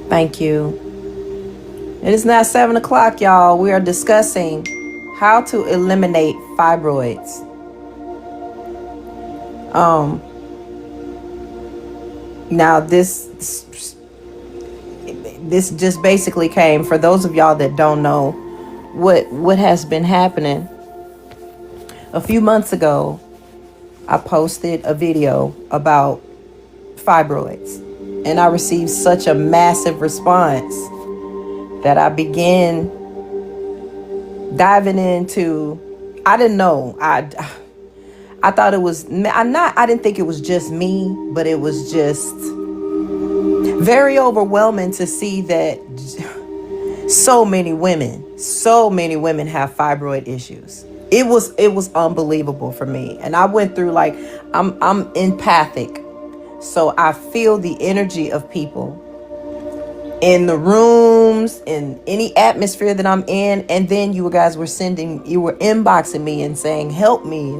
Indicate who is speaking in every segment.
Speaker 1: Thank you. It is now 7 o'clock, y'all. We are discussing how to eliminate fibroids. Now this just basically came, for those of y'all that don't know what has been happening. A few months ago, I posted a video about fibroids, and I received such a massive response that I began diving into. I didn't know. I thought it was I didn't think it was just me, but it was just very overwhelming to see that so many women have fibroid issues. It was unbelievable for me. And I went through, like, I'm empathic. So I feel the energy of people in the rooms, in any atmosphere that I'm in. And then you were inboxing me and saying, help me.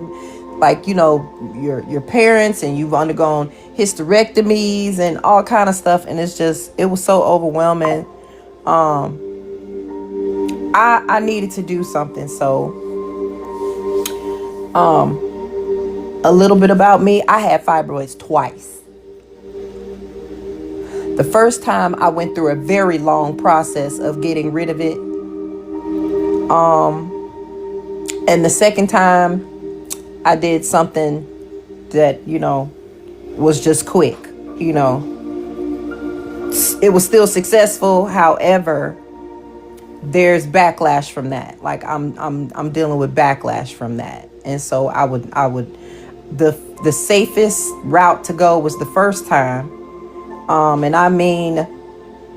Speaker 1: Like, your parents, and you've undergone hysterectomies and all kind of stuff. And it was so overwhelming. I needed to do something. So, a little bit about me. I had fibroids twice. The first time I went through a very long process of getting rid of it. And the second time I did something that, was just quick, It was still successful. However, there's backlash from that. Like I'm dealing with backlash from that. And so the safest route to go was the first time. And I mean,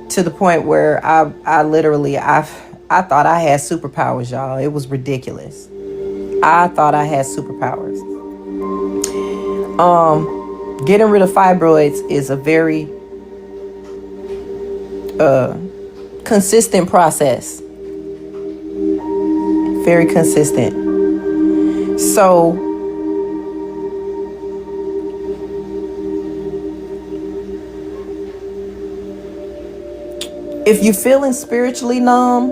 Speaker 1: to the point where I thought I had superpowers, y'all. It was ridiculous. I thought I had superpowers. Getting rid of fibroids is a very consistent process. Very consistent. So if you're feeling spiritually numb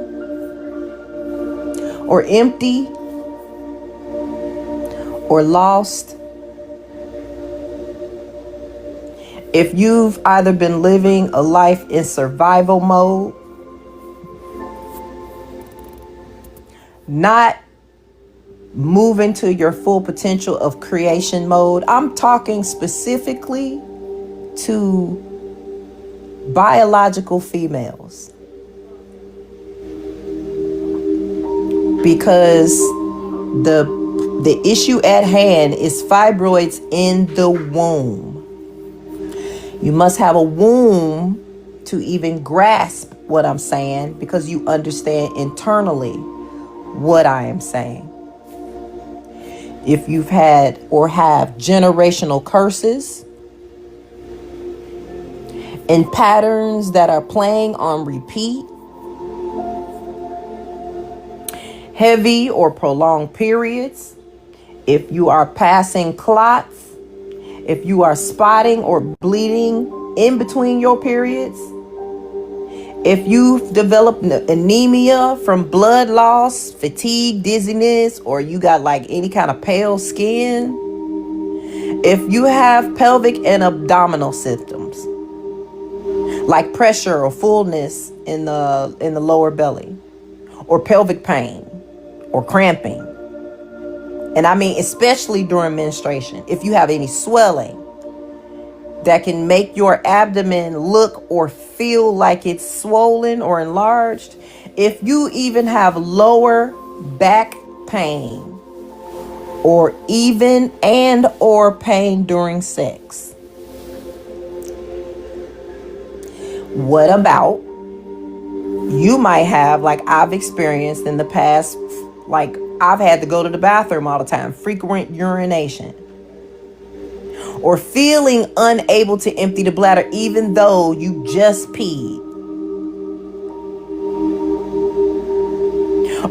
Speaker 1: or empty or lost, if you've either been living a life in survival mode, not moving to your full potential of creation mode, I'm talking specifically to biological females, because the issue at hand is fibroids in the womb. You must have a womb to even grasp what I'm saying, because you understand internally what I am saying. If you've had or have generational curses and patterns that are playing on repeat, heavy or prolonged periods, if you are passing clots, if you are spotting or bleeding in between your periods, if you've developed anemia from blood loss, fatigue, dizziness, or you got like any kind of pale skin, if you have pelvic and abdominal symptoms like pressure or fullness in the lower belly, or pelvic pain or cramping, and I mean especially during menstruation, if you have any swelling that can make your abdomen look or feel like it's swollen or enlarged, if you even have lower back pain, or even or pain during sex. What about you might have, like I've experienced in the past, like I've had to go to the bathroom all the time, frequent urination, or feeling unable to empty the bladder even though you just peed.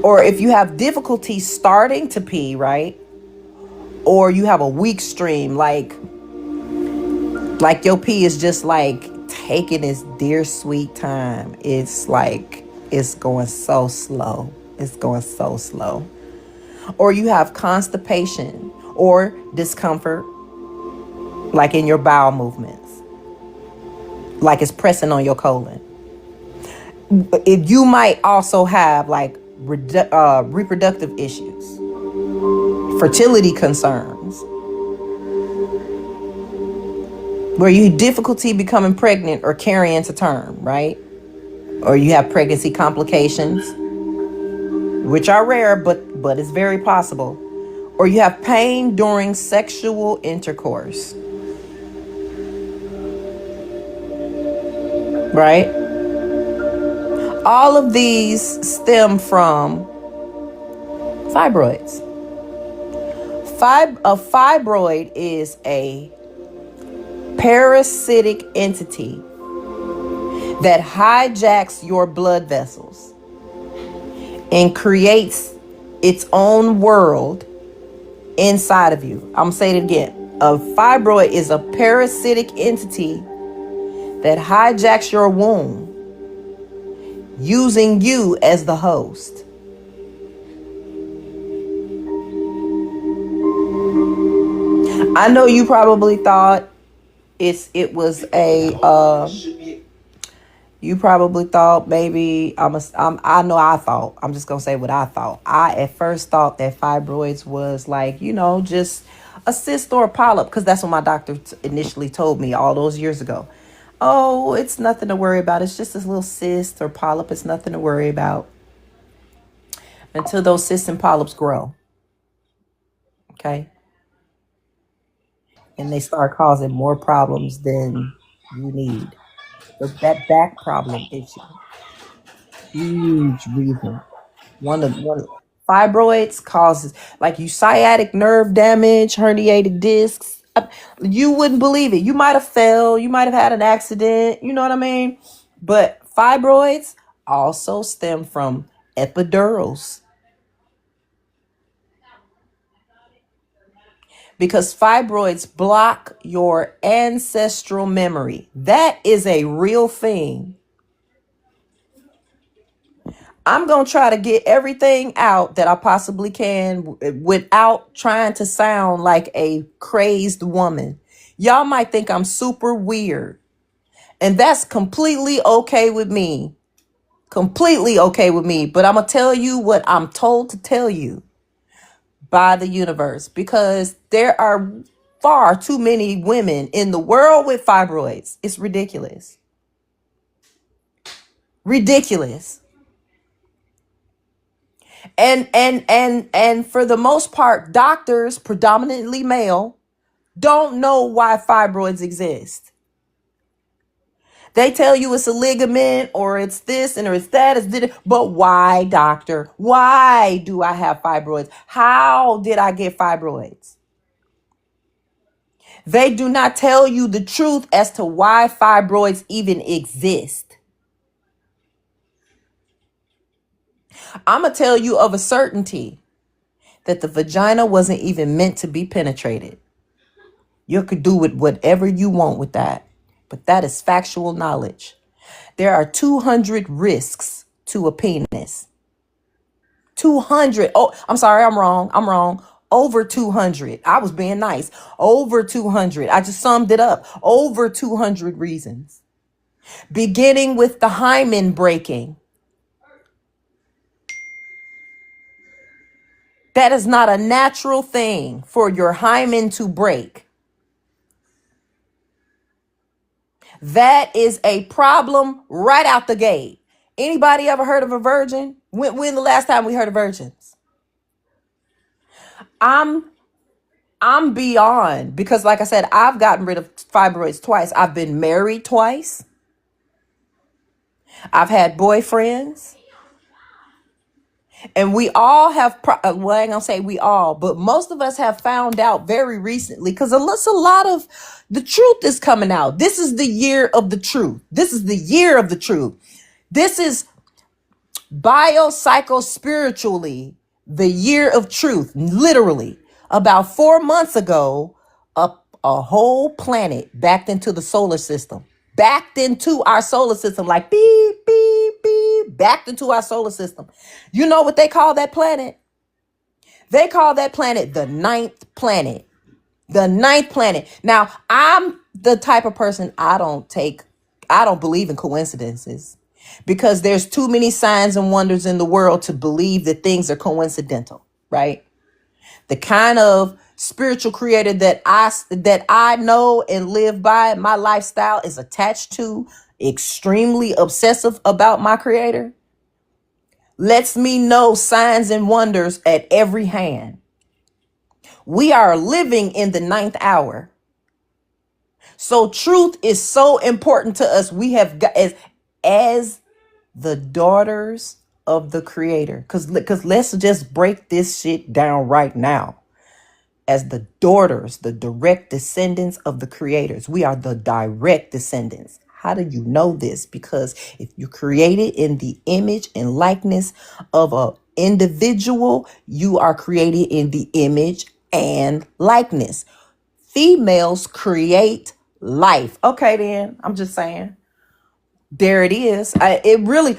Speaker 1: Or if you have difficulty starting to pee, right? Or you have a weak stream, like your pee is just like taking his dear sweet time. It's like it's going so slow. It's going so slow. Or you have constipation or discomfort, like in your bowel movements, like it's pressing on your colon. If you might also have like reproductive issues, fertility concerns, where you have difficulty becoming pregnant or carrying to term, right? Or you have pregnancy complications, which are rare, but it's very possible. Or you have pain during sexual intercourse, right? All of these stem from fibroids. A fibroid is a parasitic entity that hijacks your blood vessels and creates its own world inside of you. I'm saying it again. A fibroid is a parasitic entity that hijacks your womb, using you as the host. I know you probably thought you probably thought maybe I'm just gonna say what I thought. I at first thought that fibroids was like, just a cyst or a polyp, because that's what my doctor initially told me all those years ago. Oh, it's nothing to worry about. It's just this little cyst or polyp. It's nothing to worry about until those cysts and polyps grow. Okay. And they start causing more problems than you need. That back problem issue, huge reason. One fibroids causes like sciatic nerve damage, herniated discs. You wouldn't believe it. You might have fell. You might have had an accident. You know what I mean? But fibroids also stem from epidurals. Because fibroids block your ancestral memory. That is a real thing. I'm going to try to get everything out that I possibly can without trying to sound like a crazed woman. Y'all might think I'm super weird. And that's completely okay with me. Completely okay with me. But I'm going to tell you what I'm told to tell you by the universe, because there are far too many women in the world with fibroids. It's ridiculous. Ridiculous. And for the most part, doctors, predominantly male, don't know why fibroids exist. They tell you it's a ligament or it's this and or it's that. But why, doctor? Why do I have fibroids? How did I get fibroids? They do not tell you the truth as to why fibroids even exist. I'm going to tell you of a certainty that the vagina wasn't even meant to be penetrated. You could do with whatever you want with that. But that is factual knowledge. There are 200 risks to a penis. 200. Oh, I'm sorry. I'm wrong. Over 200. I was being nice. Over 200. I just summed it up. Over 200 reasons. Beginning with the hymen breaking. That is not a natural thing for your hymen to break. That is a problem right out the gate. Anybody ever heard of a virgin? When the last time we heard of virgins? I'm beyond, because like I said, I've gotten rid of fibroids twice. I've been married twice. I've had boyfriends. And we all have, well, I ain't gonna say we all, but most of us have found out very recently, because a lot of the truth is coming out. This is the year of the truth. This is the year of the truth. This is biopsychospiritually the year of truth. Literally, about 4 months ago, a whole planet backed into the solar system. backed into our solar system, like beep, beep, beep, backed into our solar system. You know what they call that planet? They call that planet the ninth planet. The ninth planet. Now, I'm the type of person, I don't believe in coincidences, because there's too many signs and wonders in the world to believe that things are coincidental, right? The kind of spiritual creator that I know and live by, my lifestyle is attached to, extremely obsessive about my creator, lets me know signs and wonders at every hand. We are living in the ninth hour. So truth is so important to us. We have got, as the daughters of the creator, because let's just break this shit down right now. As the daughters, the direct descendants of the creators, we are the direct descendants. How do you know this? Because if you're created in the image and likeness of an individual, you are created in the image and likeness. Females create life. Okay, then. I'm just saying. There it is. It really,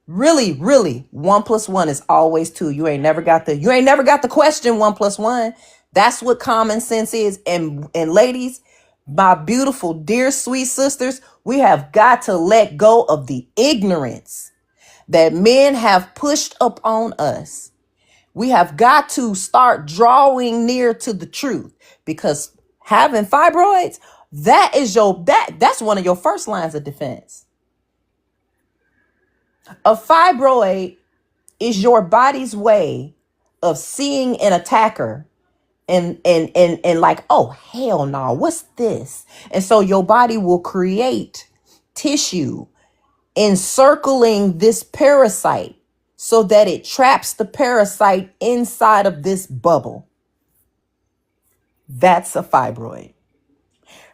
Speaker 1: really, really, 1 + 1 is always 2. You ain't never got the question 1 + 1. That's what common sense is. And ladies, my beautiful, dear, sweet sisters, we have got to let go of the ignorance that men have pushed up on us. We have got to start drawing near to the truth, because having fibroids, that's one of your first lines of defense. A fibroid is your body's way of seeing an attacker and like, oh, hell no, what's this? And so your body will create tissue encircling this parasite so that it traps the parasite inside of this bubble. That's a fibroid.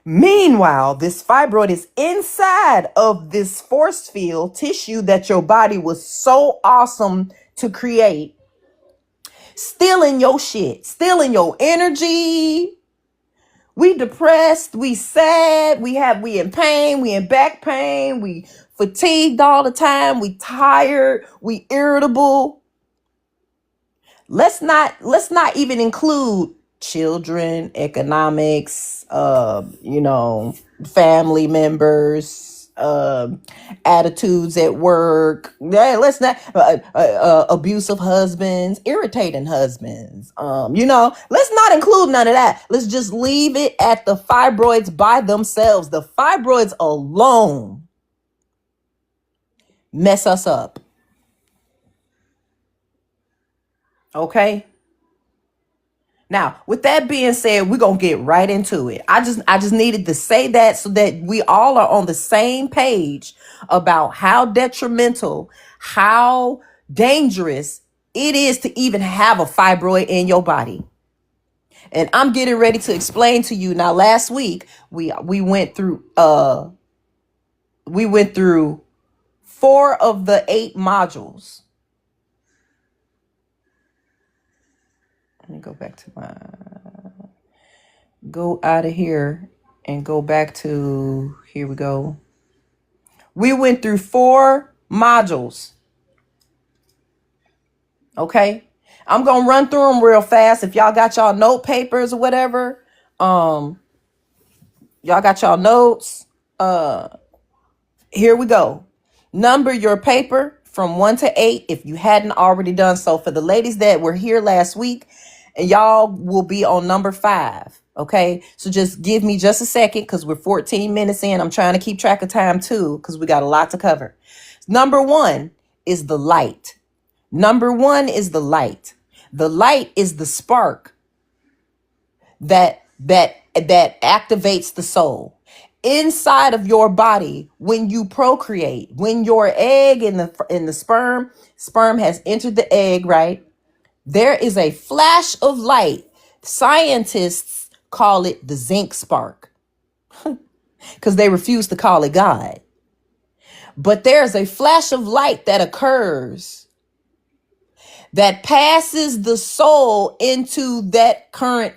Speaker 1: Meanwhile, this fibroid is inside of this force field tissue that your body was so awesome to create, stealing your shit, stealing your energy. We depressed, we sad, we in pain, we in back pain, we fatigued all the time, we tired, we irritable. Let's not even include children, economics, family members, attitudes at work. Let's not abusive husbands, irritating husbands. Let's not include none of that. Let's just leave it at the fibroids by themselves. The fibroids alone mess us up. Okay. Now, with that being said, we're going to get right into it. I just needed to say that so that we all are on the same page about how detrimental, how dangerous it is to even have a fibroid in your body. And I'm getting ready to explain to you. Now, last week, we went through 4 of the 8 modules. Let me go out of here and go back to, here we go. We went through 4 modules. Okay. I'm going to run through them real fast. If y'all got y'all note papers or whatever, y'all got y'all notes. Here we go. Number your paper from 1 to 8 if you hadn't already done so. For the ladies that were here last week, and y'all will be on number 5. Okay. So just give me just a second, because we're 14 minutes in. I'm trying to keep track of time too, because we got a lot to cover. Number 1 is the light. Number 1 is the light. The light is the spark that activates the soul inside of your body. When you procreate, when your egg in the sperm has entered the egg, right? There is a flash of light. Scientists call it the zinc spark because they refuse to call it God. But there's a flash of light that occurs that passes the soul into that current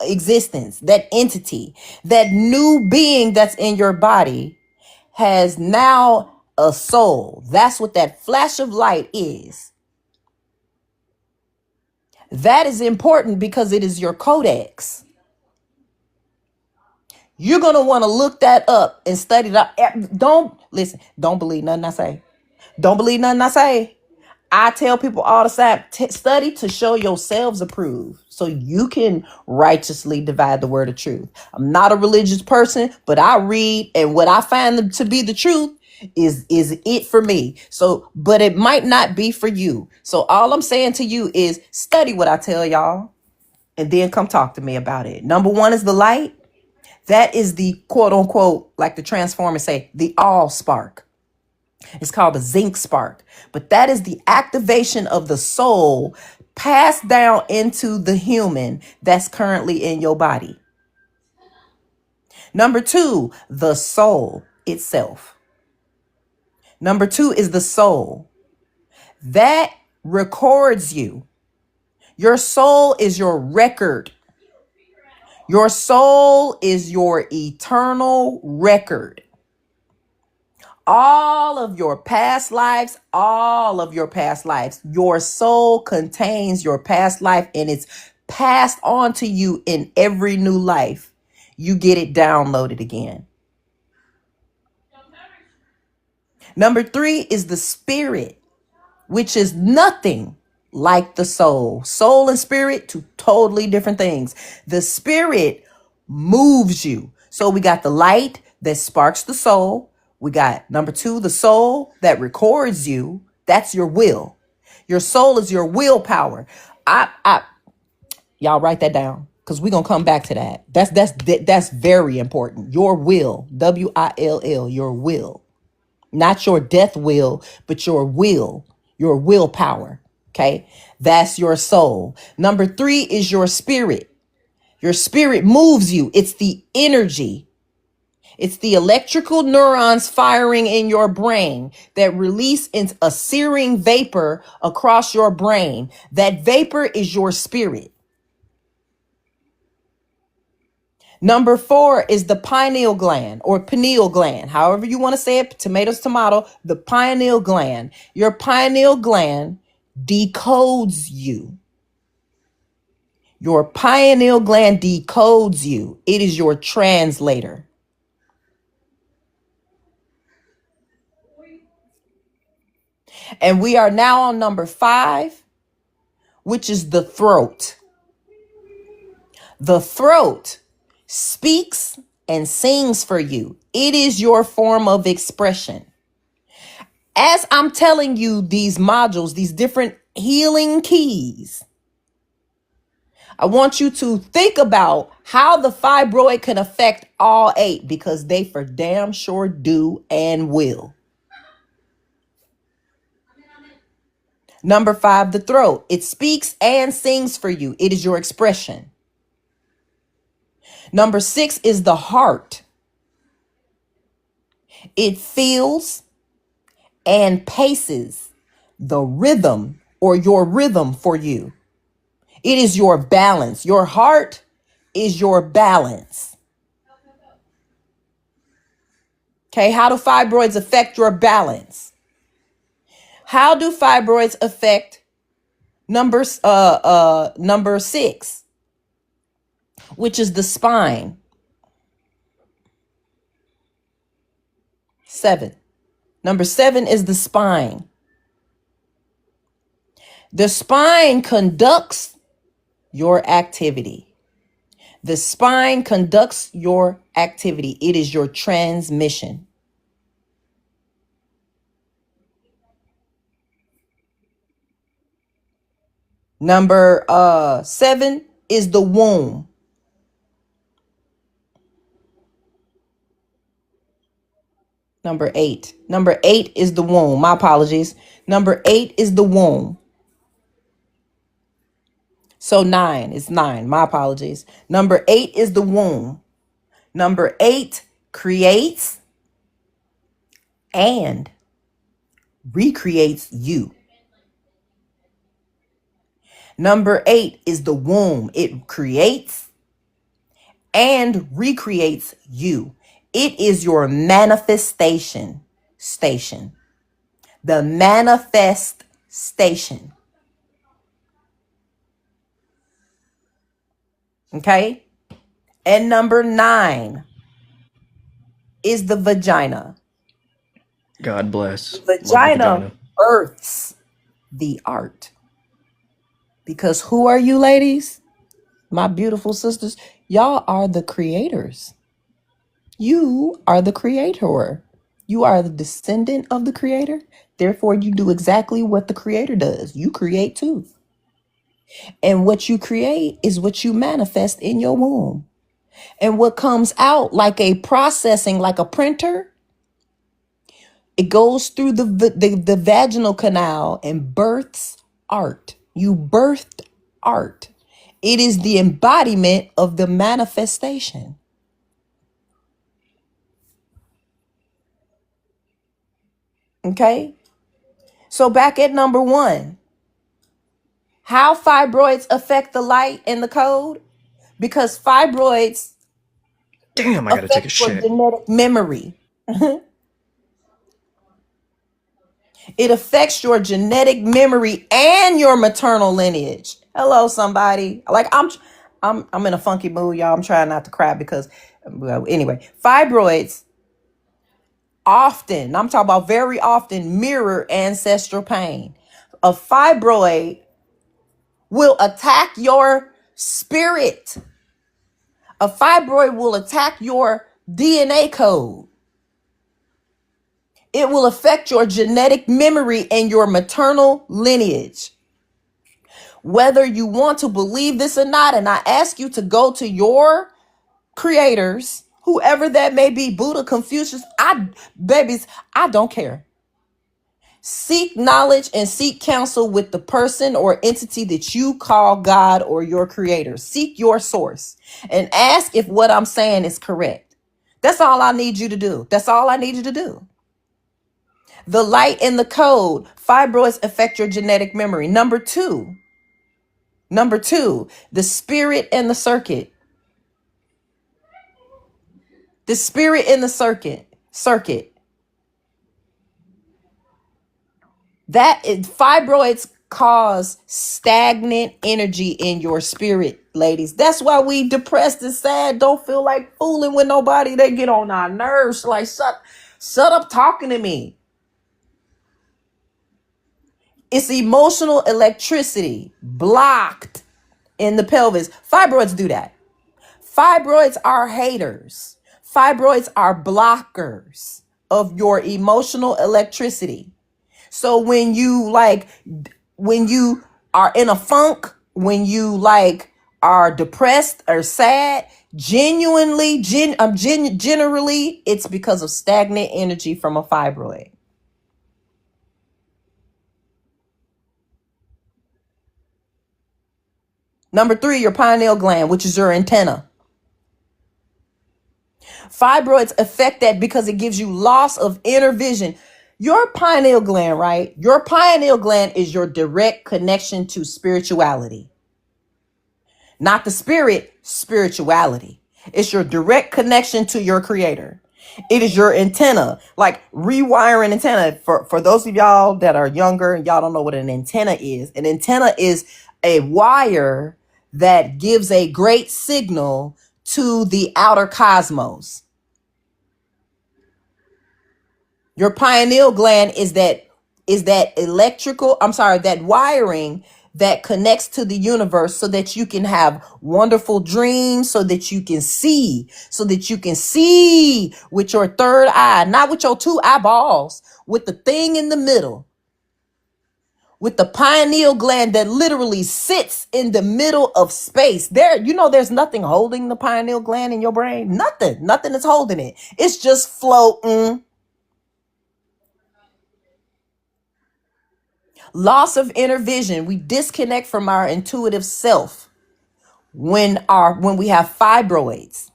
Speaker 1: existence, that entity, that new being that's in your body, has now a soul. That's what that flash of light is. That is important because it is your codex. You're going to want to look that up and study that. Don't listen. Don't believe nothing I say. Don't believe nothing I say. I tell people all the time, study to show yourselves approved so you can righteously divide the word of truth. I'm not a religious person, but I read, and what I find to be the truth is it for me. So, but it might not be for you. So all I'm saying to you is study what I tell y'all and then come talk to me about it. Number one is the light. That is the quote unquote, like the Transformers say, the all spark. It's called a zinc spark, but that is the activation of the soul passed down into the human that's currently in your body. Number two, the soul itself. Number two is the soul that records you. Your soul is your record. Your soul is your eternal record. All of your past lives, your soul contains your past life and it's passed on to you in every new life. You get it downloaded again. Number three is the spirit, which is nothing like the soul. Soul and spirit, two totally different things. The spirit moves you. So we got the light that sparks the soul. We got number two, the soul that records you. That's your will. Your soul is your willpower. Y'all write that down because we're gonna come back to that. That's very important. Your will, WILL, your will, not your death will, but your will, your willpower. Okay, that's your soul. Number three is your spirit. Your spirit moves you. It's the energy. It's the electrical neurons firing in your brain that release into a searing vapor across your brain. That vapor is your spirit. Number four is the pineal gland or pineal gland. However you want to say it, tomatoes, tomato, the pineal gland. Your pineal gland decodes you. Your pineal gland decodes you. It is your translator. And we are now on number five, which is the throat. The throat speaks and sings for you. It is your form of expression. As I'm telling you these modules, these different healing keys, I want you to think about how the fibroid can affect all eight because they for damn sure do and will. Number five, the throat. It speaks and sings for you. It is your expression. Number six is the heart. It feels and paces the rhythm or your rhythm for you. It is your balance. Your heart is your balance. Okay, how do fibroids affect your balance? How do fibroids affect number six, which is the spine? 7. Number 7 is the spine. The spine conducts your activity. The spine conducts your activity. It is your transmission. Number 7 is the womb. Number 8. Number 8 is the womb. My apologies. Number 8 is the womb. So 9 is 9. My apologies. Number 8 is the womb. Number 8 creates and recreates you. Number 8 is the womb. It creates and recreates you. It is your manifestation station. The manifest station. Okay? And number 9 is the vagina.
Speaker 2: God bless.
Speaker 1: The
Speaker 2: Love the
Speaker 1: vagina
Speaker 2: vagina.
Speaker 1: births the art. Because who are you, ladies? My beautiful sisters, y'all are the creators. You are the creator. You are the descendant of the creator. Therefore, you do exactly what the creator does. You create too. And what you create is what you manifest in your womb. And what comes out like a processing, like a printer, it goes through the vaginal canal and births art. You birthed art. It is the embodiment of the manifestation. Okay? So back at number 1, how fibroids affect the light and the code? Because fibroids
Speaker 2: Damn, I gotta take a
Speaker 1: affect your
Speaker 2: shit.
Speaker 1: genetic memory. It affects your genetic memory and your maternal lineage. Hello, somebody. Like I'm in a funky mood, y'all. I'm trying not to cry because, well, anyway, fibroids often, I'm talking about very often, mirror ancestral pain. A fibroid will attack your spirit. A fibroid will attack your DNA code. It will affect your genetic memory and your maternal lineage. Whether you want to believe this or not, and I ask you to go to your creators, whoever that may be, Buddha, Confucius, I don't care. Seek knowledge and seek counsel with the person or entity that you call God or your creator. Seek your source and ask if what I'm saying is correct. That's all I need you to do. That's all I need you to do. The light and the code. Fibroids affect your genetic memory. Number two, the spirit and the circuit. The spirit in the circuit. Fibroids cause stagnant energy in your spirit, ladies. That's why we depressed and sad, don't feel like fooling with nobody. They get on our nerves. Like, shut up talking to me. It's emotional electricity blocked in the pelvis. Fibroids do that. Fibroids are haters. Fibroids are blockers of your emotional electricity. So when you are in a funk, when you are depressed or sad, generally, it's because of stagnant energy from a fibroid. Number 3, your pineal gland, which is your antenna. Fibroids affect that because it gives you loss of inner vision. Your pineal gland, right? Your pineal gland is your direct connection to spirituality. Not the spirit, spirituality. It's your direct connection to your creator. It is your antenna, like rewiring antenna. For those of y'all that are younger and y'all don't know what an antenna is. An antenna is a wire that gives a great signal to the outer cosmos. Your pineal gland is that that wiring that connects to the universe so that you can have wonderful dreams, so that you can see with your third eye, not with your 2 eyeballs, with the thing in the middle, with the pineal gland that literally sits in the middle of space. There's nothing holding the pineal gland in your brain. Nothing is holding it. It's just floating. Loss of inner vision. We disconnect from our intuitive self when we have fibroids.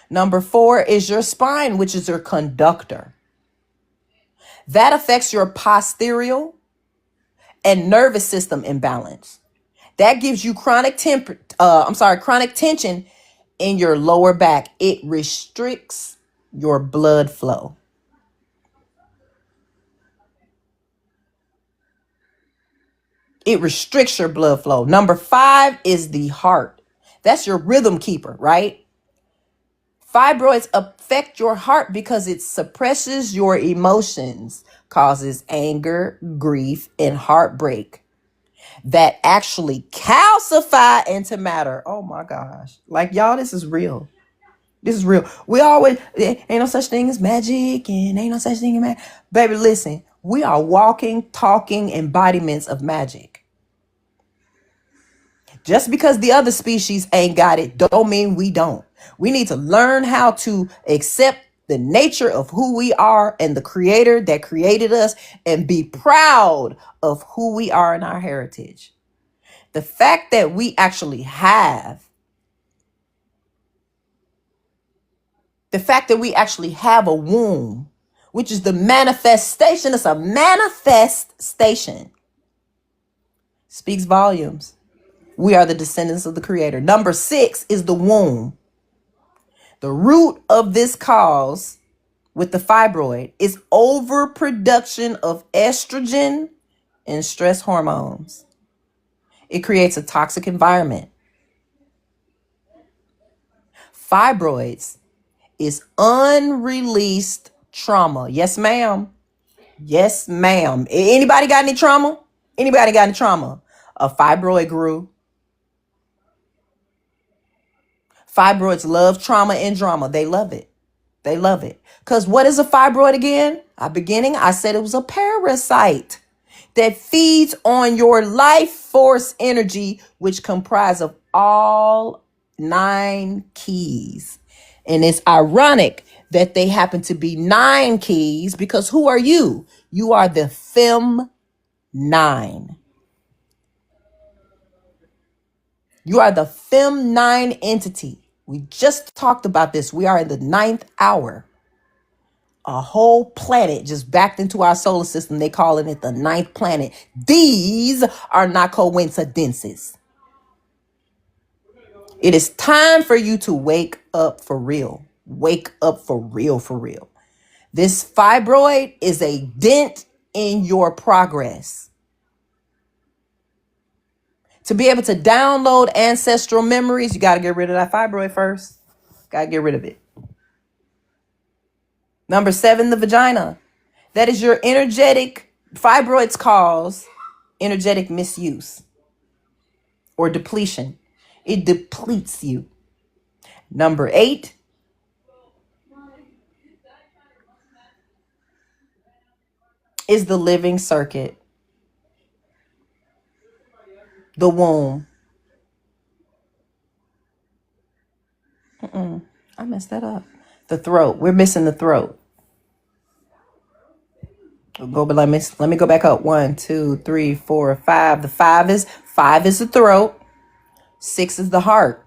Speaker 1: Number 4 is your spine, which is your conductor. That affects your posterior and nervous system imbalance. That gives you chronic tension in your lower back. It restricts your blood flow. It restricts your blood flow. Number 5 is the heart. That's your rhythm keeper, right? Fibroids affect your heart because it suppresses your emotions, causes anger, grief, and heartbreak that actually calcify into matter. Oh my gosh. Like, y'all, this is real. This is real. We always, ain't no such thing as magic and ain't no such thing as magic. Baby, listen, we are walking, talking embodiments of magic. Just because the other species ain't got it, don't mean we don't. We need to learn how to accept the nature of who we are and the creator that created us and be proud of who we are in our heritage. The fact that we actually have a womb, which is the manifestation, it's a manifestation, speaks volumes. We are the descendants of the creator. Number 6 is the womb. The root of this cause with the fibroid is overproduction of estrogen and stress hormones. It creates a toxic environment. Fibroids is unreleased trauma. Yes, ma'am. Yes, ma'am. Anybody got any trauma? Anybody got any trauma? A fibroid grew. Fibroids love trauma and drama. They love it. They love it. Because what is a fibroid again? I said it was a parasite that feeds on your life force energy, which comprise of all 9 keys. And it's ironic that they happen to be 9 keys because who are you? You are the Fem 9. You are the Fem 9 entity. We just talked about this. We are in the 9th hour. A whole planet just backed into our solar system. They calling it the 9th planet. These are not coincidences. It is time for you to wake up for real. Wake up for real, for real. This fibroid is a dent in your progress. To be able to download ancestral memories, you got to get rid of that fibroid first. Got to get rid of it. Number 7, the vagina. That is your energetic, fibroids cause energetic misuse or depletion. It depletes you. Number 8 is the living circuit. The womb. I messed that up. The throat. We're missing the throat. Let me go back up. 1, 2, 3, 4, 5. The 5 is the throat. 6 is the heart.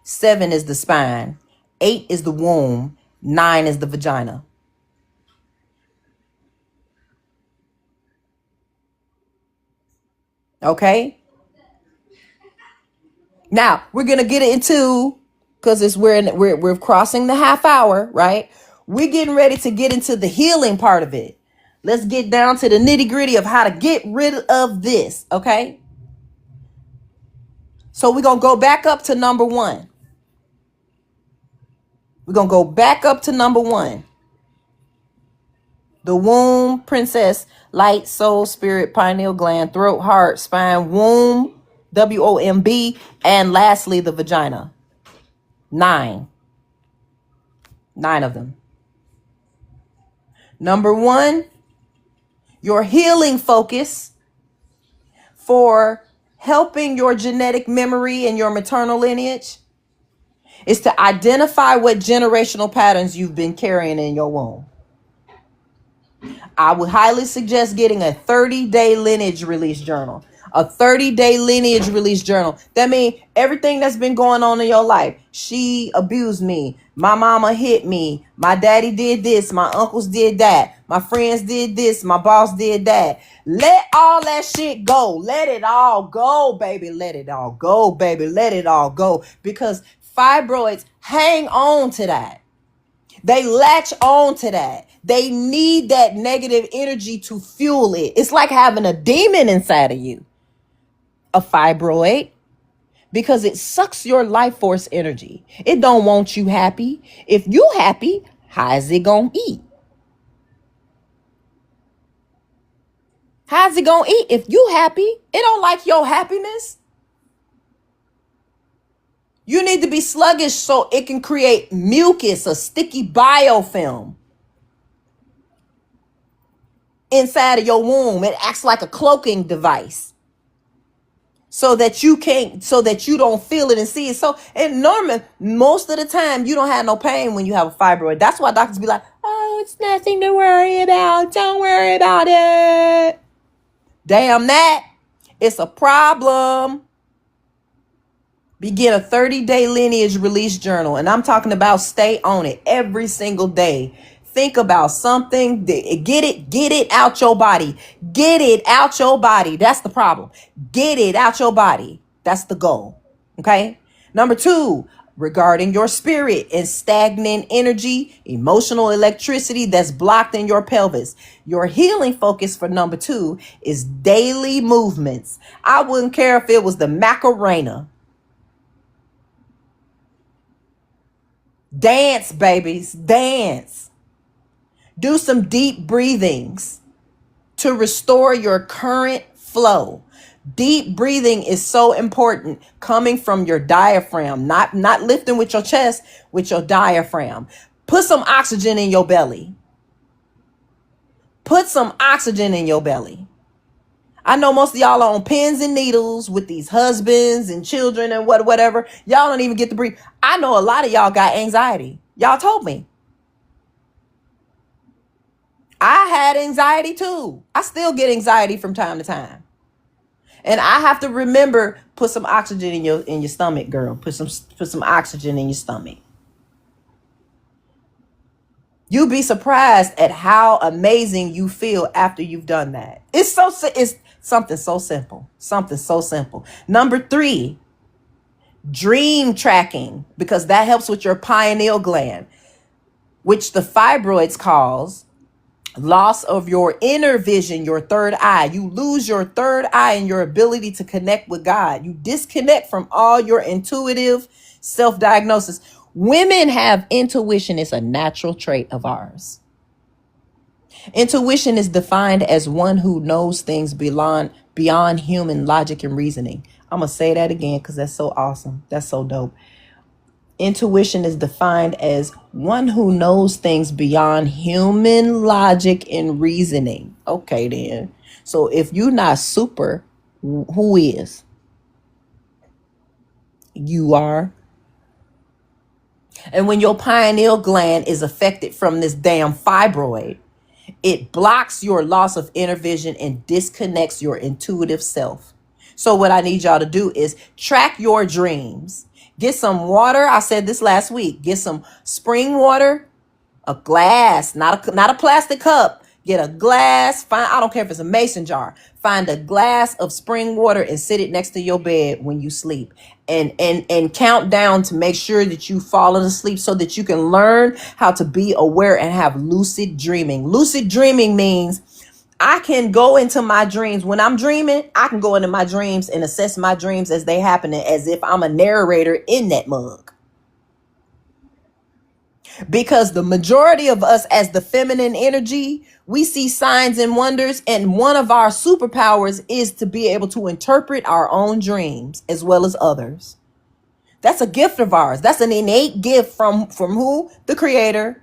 Speaker 1: 7 is the spine. 8 is the womb. 9 is the vagina. Okay. Now we're gonna get into, because we're crossing the half hour, right? We're getting ready to get into the healing part of it. Let's get down to the nitty gritty of how to get rid of this. Okay. So we're gonna go back up to number 1. We're gonna go back up to number 1. The womb, princess, light, soul, spirit, pineal gland, throat, heart, spine, womb, WOMB, and lastly, the vagina. 9. 9 of them. Number 1, your healing focus for helping your genetic memory and your maternal lineage is to identify what generational patterns you've been carrying in your womb. I would highly suggest getting a 30-day lineage release journal. A 30-day lineage release journal. That means everything that's been going on in your life. She abused me. My mama hit me. My daddy did this. My uncles did that. My friends did this. My boss did that. Let all that shit go. Let it all go, baby. Let it all go, baby. Let it all go. Because fibroids hang on to that. They latch on to that. They need that negative energy to fuel it. It's like having a demon inside of you, a fibroid, because it sucks your life force energy. It don't want you happy. If you happy, how is it gonna eat? How's it gonna eat if you happy? It don't like your happiness. You need to be sluggish so it can create mucus, a sticky biofilm inside of your womb. It acts like a cloaking device so that you don't feel it and see it. So, and Norman, most of the time you don't have no pain when you have a fibroid. That's why doctors be like, oh, it's nothing to worry about. Don't worry about it. Damn that. It's a problem. Begin a 30-day lineage release journal. And I'm talking about stay on it every single day. Think about something. Get it out your body. Get it out your body. That's the problem. Get it out your body. That's the goal. Okay. Number 2, regarding your spirit and stagnant energy, emotional electricity that's blocked in your pelvis. Your healing focus for number 2 is daily movements. I wouldn't care if it was the Macarena. Dance, babies, dance. Do some deep breathings to restore your current flow. Deep breathing is so important, coming from your diaphragm, not lifting with your chest, with your diaphragm. Put some oxygen in your belly. Put some oxygen in your belly. I know most of y'all are on pins and needles with these husbands and children and whatever. Y'all don't even get to breathe. I know a lot of y'all got anxiety. Y'all told me. I had anxiety too. I still get anxiety from time to time. And I have to remember, put some oxygen in your stomach, girl. Put some oxygen in your stomach. You'll be surprised at how amazing you feel after you've done that. It's something so simple. Something so simple. Number 3, dream tracking, because that helps with your pineal gland, which the fibroids cause loss of your inner vision, your third eye. You lose your third eye and your ability to connect with God. You disconnect from all your intuitive self-diagnosis. Women have intuition. It's a natural trait of ours. Intuition is defined as one who knows things beyond human logic and reasoning. I'm going to say that again because that's so awesome. That's so dope. Intuition is defined as one who knows things beyond human logic and reasoning. Okay, then. So if you're not super, who is? You are. And when your pineal gland is affected from this damn fibroid, it blocks your loss of inner vision and disconnects your intuitive self. So what I need y'all to do is track your dreams. Get some water. I said this last week. Get some spring water, a glass, not a plastic cup. Get a glass. I don't care if it's a mason jar. Find a glass of spring water and sit it next to your bed when you sleep. And count down to make sure that you've fallen asleep so that you can learn how to be aware and have lucid dreaming. Lucid dreaming means I can go into my dreams. When I'm dreaming, I can go into my dreams and assess my dreams as they happen, as if I'm a narrator in that mug. Because the majority of us as the feminine energy, we see signs and wonders. And one of our superpowers is to be able to interpret our own dreams as well as others. That's a gift of ours. That's an innate gift from who? The Creator.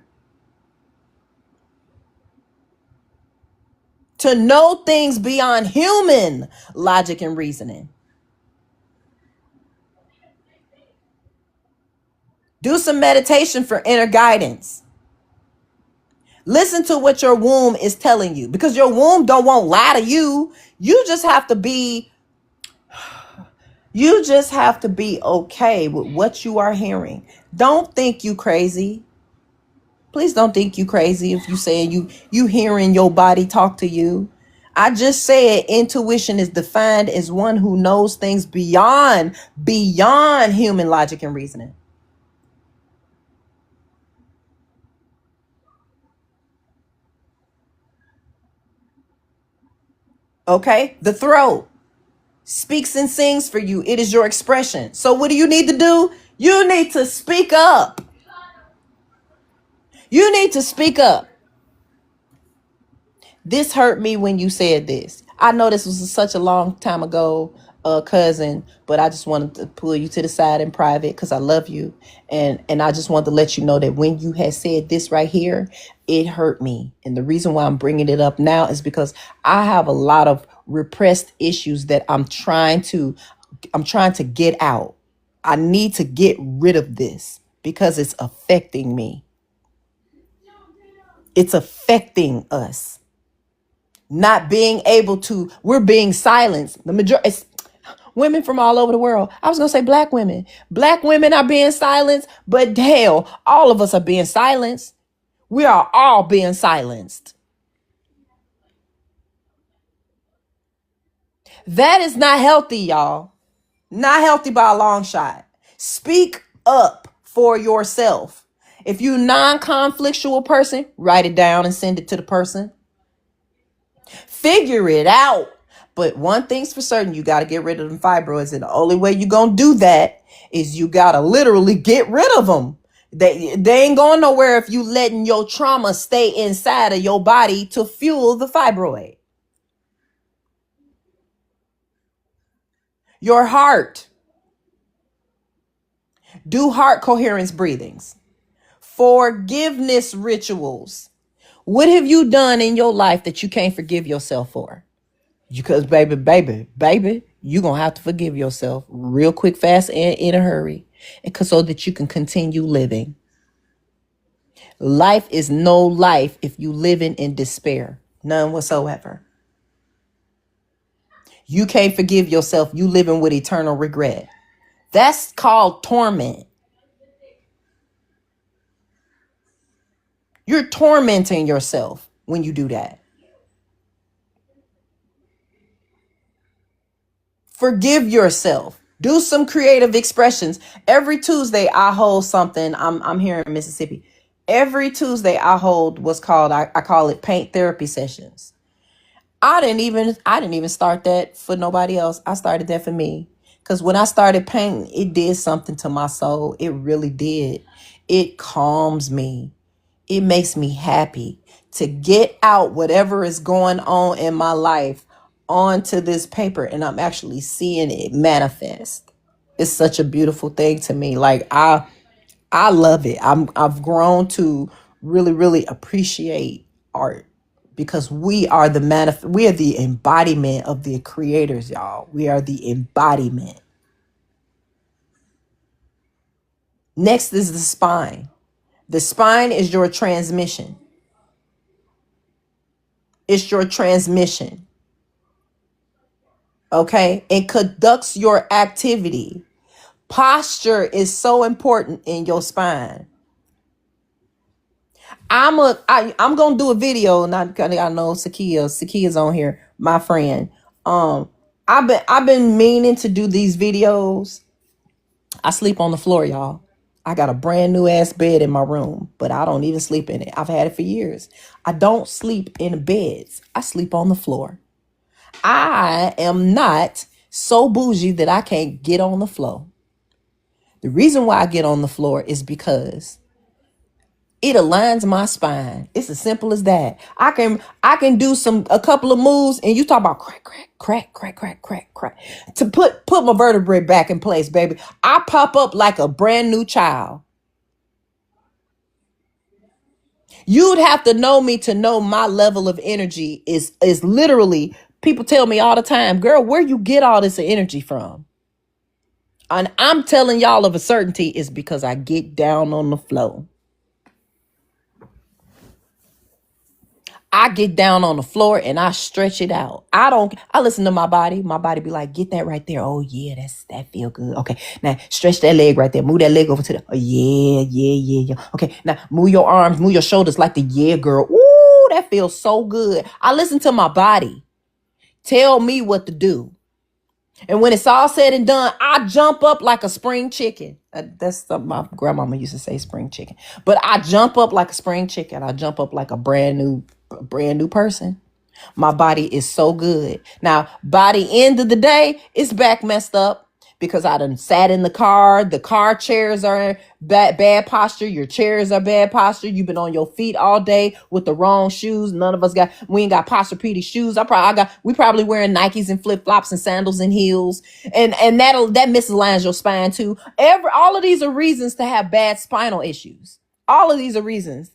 Speaker 1: To know things beyond human logic and reasoning. Do some meditation for inner guidance. Listen to what your womb is telling you, because your womb won't lie to you. You just have to be okay with what you are hearing. Don't think you crazy. Please don't think you crazy if you saying you hearing your body talk to you. I just said intuition is defined as one who knows things beyond human logic and reasoning. Okay? The throat speaks and sings for you. It is your expression. So what do you need to do? You need to speak up. You need to speak up. This hurt me when you said this. I know this was such a long time ago, cousin, but I just wanted to pull you to the side in private because I love you. And I just wanted to let you know that when you had said this right here, it hurt me. And the reason why I'm bringing it up now is because I have a lot of repressed issues that I'm trying to get out. I need to get rid of this because it's affecting me. It's affecting us. Not being able to, we're being silenced. The majority, women from all over the world. I was going to say black women. Black women are being silenced, but hell, all of us are being silenced. We are all being silenced. That is not healthy, y'all. Not healthy by a long shot. Speak up for yourself. If you're a non-conflictual person, write it down and send it to the person. Figure it out. But one thing's for certain, you got to get rid of them fibroids. And the only way you're going to do that is you got to literally get rid of them. They ain't going nowhere if you letting your trauma stay inside of your body to fuel the fibroid. Your heart. Do heart coherence breathings. Forgiveness rituals. What have you done in your life that you can't forgive yourself for? Because baby, you're going to have to forgive yourself real quick, fast, and in a hurry. So that you can continue living. Life is no life if you living in despair. None whatsoever. You can't forgive yourself. You living with eternal regret. That's called torment. You're tormenting yourself when you do that. Forgive yourself. Do some creative expressions. Every Tuesday I hold something. I'm here in Mississippi. Every Tuesday I hold what's called, I call it paint therapy sessions. I didn't even start that for nobody else. I started that for me. Because when I started painting, it did something to my soul. It really did. It calms me. It makes me happy to get out whatever is going on in my life onto this paper, and I'm actually seeing it manifest. It's such a beautiful thing to me. Like I love it. I've grown to really, really appreciate art because we are the embodiment of the creators, y'all. We are the embodiment. Next is the spine. The spine is your transmission. It's your transmission. Okay? It conducts your activity. Posture is so important in your spine. I'm gonna do a video, and I know Sakia's on here, my friend. I've been meaning to do these videos. I sleep on the floor, y'all. I got a brand new ass bed in my room, but I don't even sleep in it. I've had it for years. I don't sleep in beds. I sleep on the floor. I am not so bougie that I can't get on the floor. The reason why I get on the floor is because it aligns my spine. It's as simple as that. I can do a couple of moves, and you talk about crack to put my vertebrae back in place, baby. I pop up like a brand new child. You'd have to know me to know my level of energy is literally, people tell me all the time, girl, where you get all this energy from? And I'm telling y'all of a certainty is because I get down on the floor. I get down on the floor and I stretch it out. I listen to my body. My body be like, get that right there. Oh yeah, that feel good. Okay. Now stretch that leg right there. Move that leg over to the, oh yeah. Okay. Now move your arms, move your shoulders like the yeah girl. Ooh, that feels so good. I listen to my body. Tell me what to do. And when it's all said and done, I jump up like a spring chicken. That's something my grandmama used to say, spring chicken. But I jump up like a spring chicken. I jump up like a brand new person. My body is so good. Now, by the end of the day, it's back messed up because I done sat in the car. The car chairs are in bad posture. Your chairs are bad posture. You've been on your feet all day with the wrong shoes. We ain't got Posturepedic shoes. We probably wearing Nikes and flip flops and sandals and heels. And that misaligns your spine too. All of these are reasons to have bad spinal issues. All of these are reasons.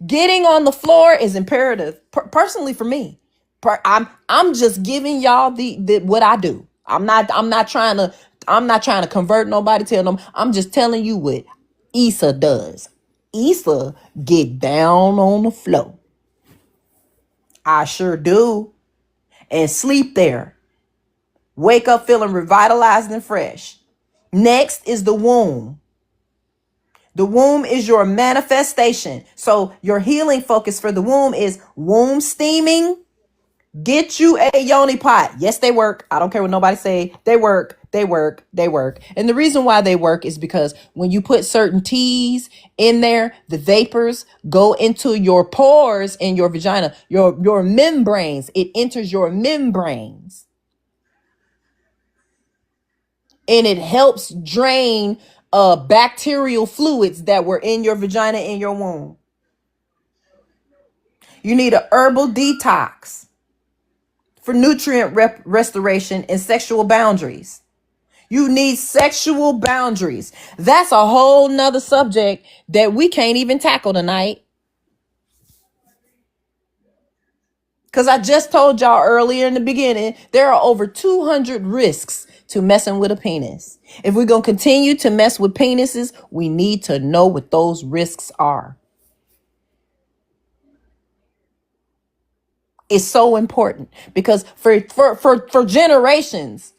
Speaker 1: Getting on the floor is imperative, personally for me. I'm just giving y'all the what I do. I'm not trying to convert nobody. Tell them. I'm just telling you what Issa does. Issa get down on the floor. I sure do, and sleep there. Wake up feeling revitalized and fresh. Next is the womb. The womb is your manifestation. So your healing focus for the womb is womb steaming. Get you a yoni pot. Yes, they work. I don't care what nobody say. They work. They work. They work. And the reason why they work is because when you put certain teas in there, the vapors go into your pores in your vagina, your membranes. It enters your membranes. And it helps drain bacterial fluids that were in your vagina in your womb. You need a herbal detox for nutrient restoration and sexual boundaries. You need sexual boundaries. That's a whole nother subject that we can't even tackle tonight. Because I just told y'all earlier in the beginning, there are over 200 risks to messing with a penis. If we're going to continue to mess with penises, we need to know what those risks are. It's so important because for generations,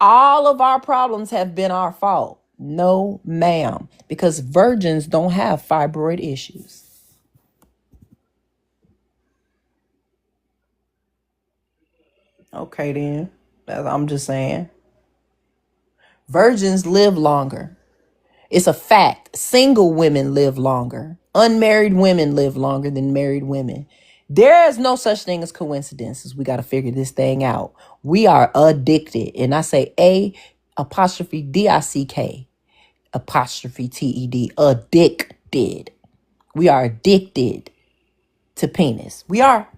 Speaker 1: all of our problems have been our fault. No, ma'am, because virgins don't have fibroid issues. Okay, then. I'm just saying. Virgins live longer. It's a fact. Single women live longer. Unmarried women live longer than married women. There is no such thing as coincidences. We got to figure this thing out. We are addicted. And I say A''DICK ''TED. Addicted. We are addicted to penis. We are.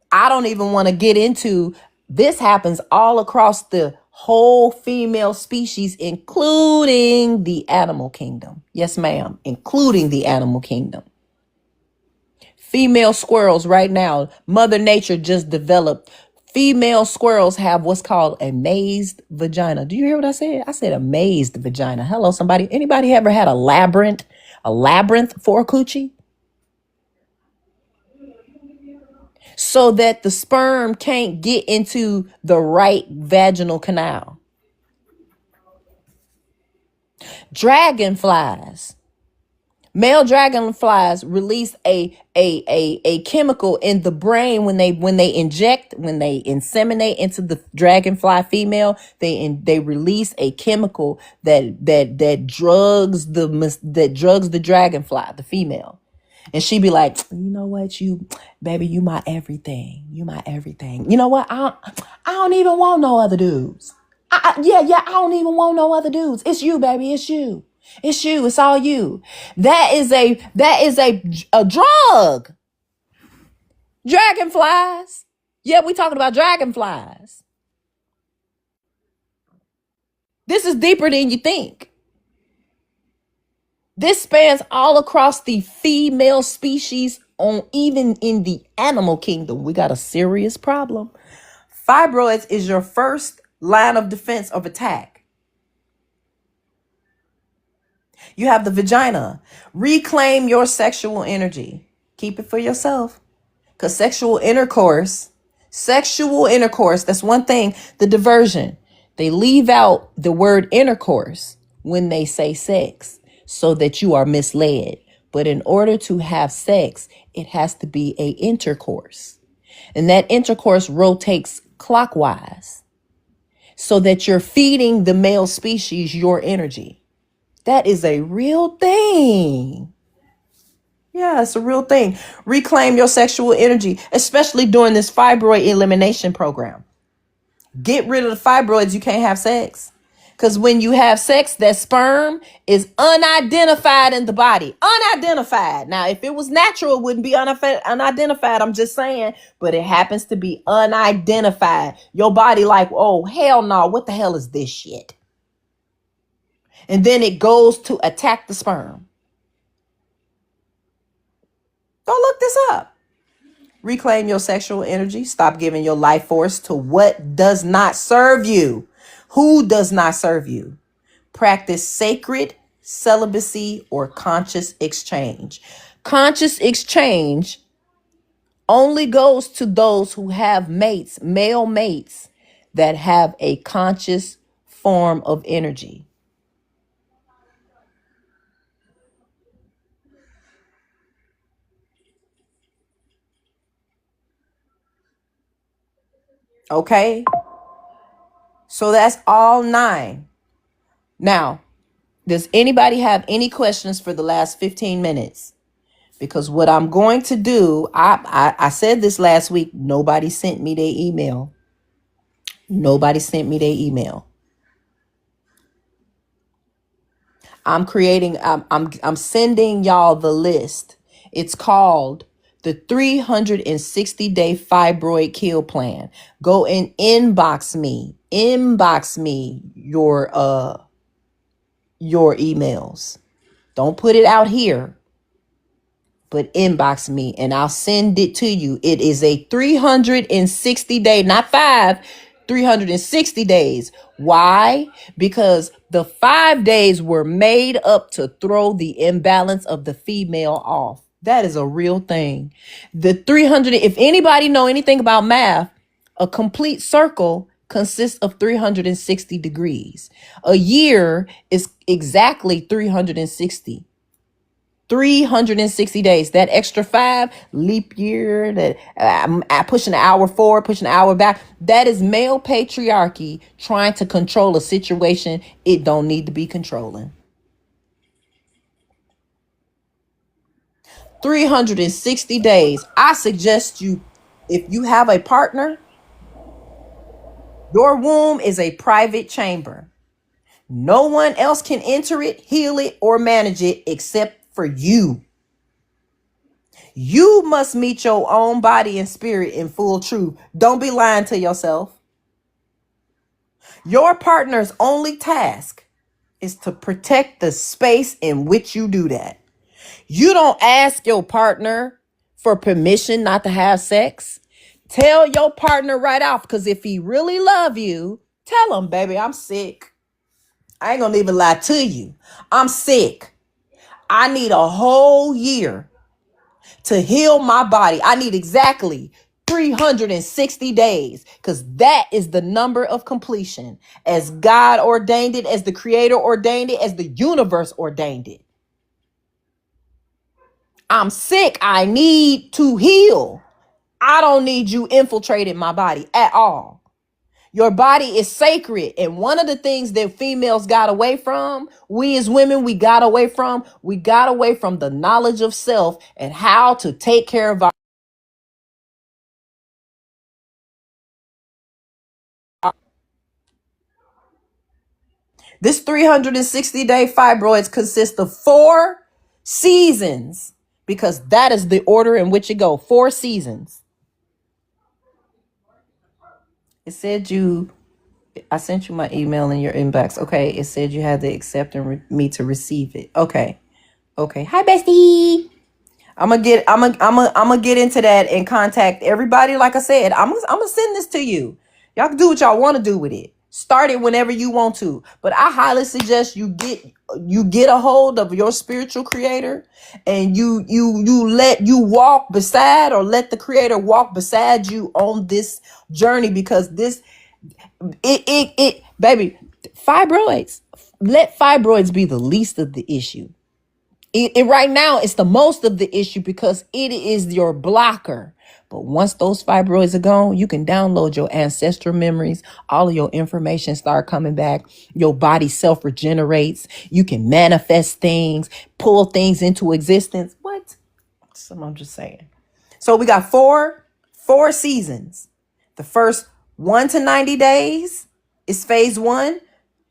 Speaker 1: I don't even want to get into this. Happens all across the whole female species, including the animal kingdom. Yes, ma'am. Including the animal kingdom. Female squirrels right now, Mother Nature just developed. Female squirrels have what's called a mazed vagina. Do you hear what I said? I said a mazed vagina. Hello, somebody. Anybody ever had a labyrinth for a coochie? So that the sperm can't get into the right vaginal canal. Dragonflies. Male dragonflies release a chemical in the brain when they inseminate into the dragonfly female. They release a chemical that drugs the dragonfly, the female. And she be like, you know what, baby, you my everything. You my everything. You know what? I don't even want no other dudes. I don't even want no other dudes. It's you, baby. It's you. It's you. It's all you. That is a drug. Dragonflies. Yeah, we talking about dragonflies. This is deeper than you think. This spans all across the female species, even in the animal kingdom. We got a serious problem. Fibroids is your first line of defense of attack. You have the vagina. Reclaim your sexual energy. Keep it for yourself. Because sexual intercourse, that's one thing. The diversion. They leave out the word intercourse when they say sex, so that you are misled. But in order to have sex, it has to be a intercourse. And that intercourse rotates clockwise so that you're feeding the male species your energy. That is a real thing. Yeah, it's a real thing. Reclaim your sexual energy, especially during this fibroid elimination program. Get rid of the fibroids. You can't have sex. Because when you have sex, that sperm is unidentified in the body. Unidentified. Now, if it was natural, it wouldn't be unidentified. I'm just saying. But it happens to be unidentified. Your body like, oh, hell no. What the hell is this shit? And then it goes to attack the sperm. Go look this up. Reclaim your sexual energy. Stop giving your life force to what does not serve you. Who does not serve you? Practice sacred celibacy or conscious exchange. Conscious exchange only goes to those who have mates, male mates, that have a conscious form of energy. Okay? So that's all 9. Now, does anybody have any questions for the last 15 minutes? Because what I'm going to do, I said this last week, nobody sent me their email. Nobody sent me their email. I'm sending y'all the list. It's called the 360-day fibroid kill plan. Go and inbox me your emails. Don't put it out here, but inbox me and I'll send it to you. It is a 360-day, not 5, 360 days. Why? Because the 5 days were made up to throw the imbalance of the female off. That is a real thing. The 300, if anybody know anything about math, a complete circle consists of 360 degrees. A year is exactly 360 days. That extra 5, leap year, that I'm pushing an hour forward, pushing an hour back. That is male patriarchy trying to control a situation it don't need to be controlling. 360 days. I suggest you, if you have a partner, your womb is a private chamber. No one else can enter it, heal it, or manage it except for you. You must meet your own body and spirit in full truth. Don't be lying to yourself. Your partner's only task is to protect the space in which you do that. You don't ask your partner for permission not to have sex. Tell your partner right off, because if he really love you, tell him, baby, I'm sick. I ain't gonna even lie to you. I'm sick. I need a whole year to heal my body. I need exactly 360 days, because that is the number of completion, as God ordained it, as the creator ordained it, as the universe ordained it. I'm sick. I need to heal. I don't need you infiltrating my body at all. Your body is sacred. And one of the things that females got away from, we as women, we got away from the knowledge of self and how to take care of our. This 360-day fibroids consists of 4 seasons, because that is the order in which it go. 4 seasons. It said I sent you my email in your inbox. Okay, it said you had to accept and me to receive it. Okay. Hi, bestie. I'm gonna get into that and contact everybody. Like I said, I'm gonna send this to you. Y'all can do what y'all want to do with it. Start it whenever you want to, but I highly suggest you get a hold of your spiritual creator, and you walk beside, or let the creator walk beside you on this journey, because this baby, fibroids. Let fibroids be the least of the issue. Right now, it's the most of the issue, because it is your blocker. But once those fibroids are gone, you can download your ancestral memories. All of your information start coming back. Your body self-regenerates. You can manifest things, pull things into existence. What? I'm just saying. So we got four seasons. The first 1 to 90 days is phase 1.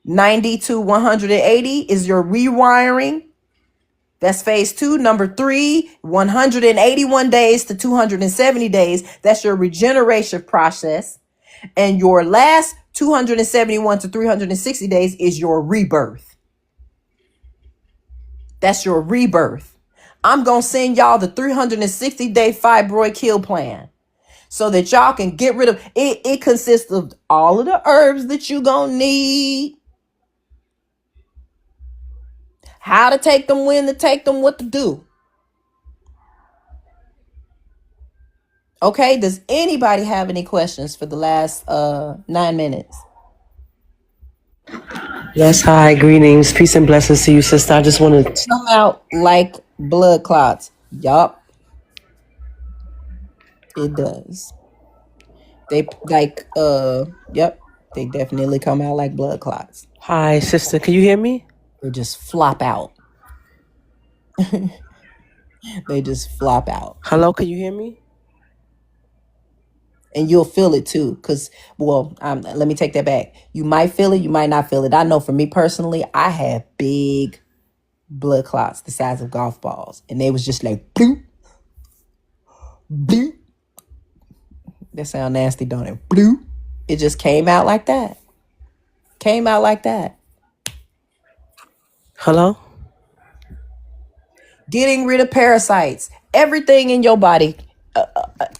Speaker 1: 90 to 180 is your rewiring. That's phase 2. Number 3, 181 days to 270 days. That's your regeneration process. And your last 271 to 360 days is your rebirth. That's your rebirth. I'm going to send y'all the 360-day fibroid kill plan so that y'all can get rid of it. It consists of all of the herbs that you're going to need, how to take them, when to take them, what to do. Okay, does anybody have any questions for the last 9 minutes?
Speaker 3: Yes, hi, greetings, peace and blessings to you, sister. I just want to
Speaker 1: Come out like blood clots. Yup. It does. They like yep, they definitely come out like blood clots.
Speaker 3: Hi, sister. Can you hear me?
Speaker 1: They just flop out. They just flop out.
Speaker 3: Hello, can you hear me?
Speaker 1: And you'll feel it too, because, well, let me take that back. You might feel it, you might not feel it. I know for me personally, I had big blood clots the size of golf balls, and they was just like bloop, bloop. That sound nasty, don't it? Bloop. It just came out like that. Came out like that.
Speaker 3: Hello?
Speaker 1: Getting rid of parasites, everything in your body,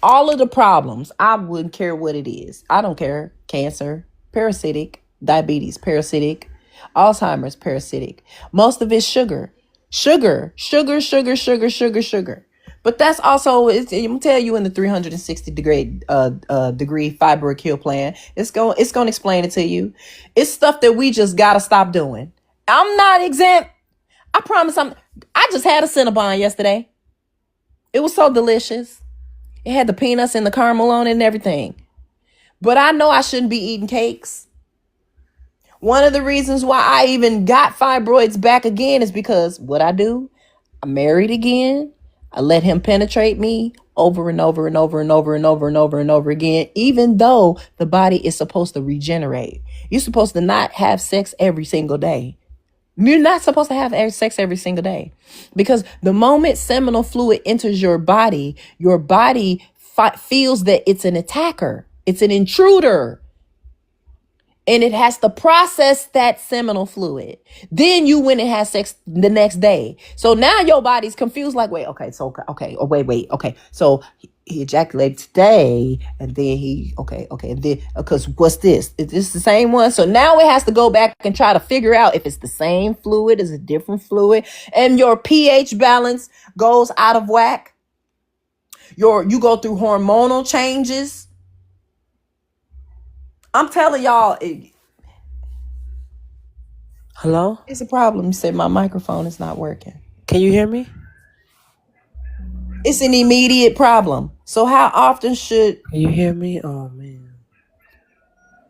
Speaker 1: all of the problems. I wouldn't care what it is. I don't care. Cancer, parasitic, diabetes, parasitic, Alzheimer's, parasitic. Most of it's sugar. But that's also, I'm gonna tell you in the 360 degree fibroid kill plan. It's gonna explain it to you. It's stuff that we just gotta stop doing. I'm not exempt. I promise. I just had a Cinnabon yesterday. It was so delicious. It had the peanuts and the caramel on it and everything. But I know I shouldn't be eating cakes. One of the reasons why I even got fibroids back again is because what I do, I'm married again. I let him penetrate me over and over and over and over and over and over and over again, even though the body is supposed to regenerate. You're supposed to not have sex every single day. You're not supposed to have sex every single day, because the moment seminal fluid enters your body feels that it's an attacker. It's an intruder. And it has to process that seminal fluid. Then you went and had sex the next day. So now your body's confused, like, wait, okay. So he ejaculated today, and then and then, because what's this? Is this the same one? So now it has to go back and try to figure out if it's the same fluid, is a different fluid, and your pH balance goes out of whack. You go through hormonal changes. I'm telling y'all,
Speaker 3: Hello?
Speaker 1: it's a problem. You said my microphone is not working.
Speaker 3: Can you hear me?
Speaker 1: It's an immediate problem. So how often should
Speaker 3: Can you hear me? Oh, man.